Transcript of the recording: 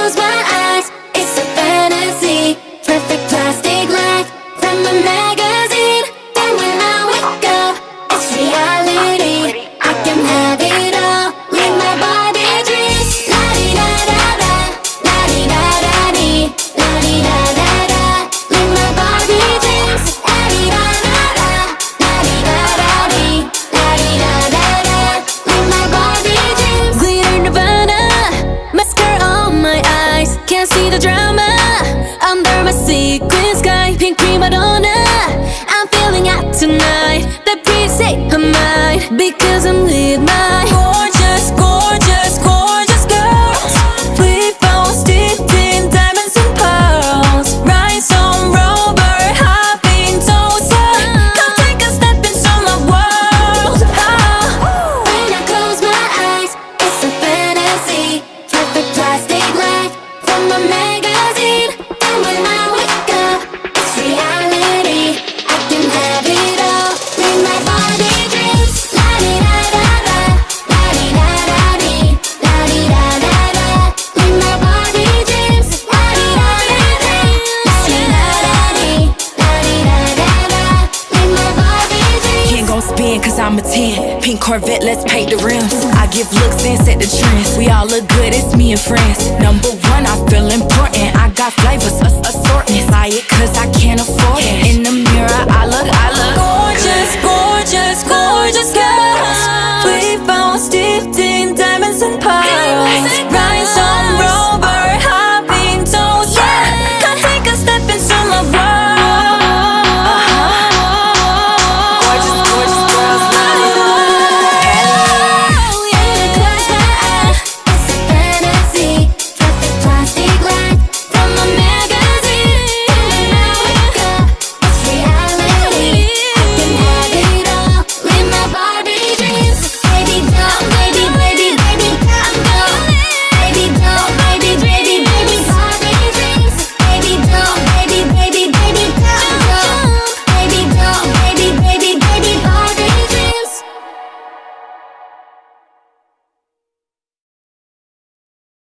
close my eyes, it's a fantasy. Perfect plastic life from a magazine. Then when I wake up, it's reality. I can have it all, live my Barbie dreams. La-di-da-da-da, la-di-da-da-dee, la-di-da-da-da, live my Barbie dreams. La-di-da-da-da, la-di-da-da-dee, la-di-da-da-da, live my Barbie dreams. Glitter Nirvana, mascara on my eyes, can't see the drama under my sequin sky. Pink prima donna, I'm feeling hot tonight. That pretty state of mind, because I'm with my gorgeous, gorgeous, gorgeous girls. Flip phones dipped in diamonds and pearls. Rhinestone rover, hopping toaster. Come take a step into my world. When I close my eyes, it's a fantasy. Perfect plastic life from a magazine. And when I wake up, it's reality. I can have it all, live my Barbie dreams. La-di-da-da-da, la-di-da-da-dee, la-di-da-da-da, live my Barbie dreams. La-di-da-da-da, la-di-da-da-dee, la-di-da-da-da, live my Barbie dreams. Ain't gon' spin cause I'm a 10. Pink Corvette, let's paint the rims. I give looks and set the trends. We all look good, it's me and friends. Number one, I feel important. I got flavors, assortments. Buy it cause I can't afford it. In the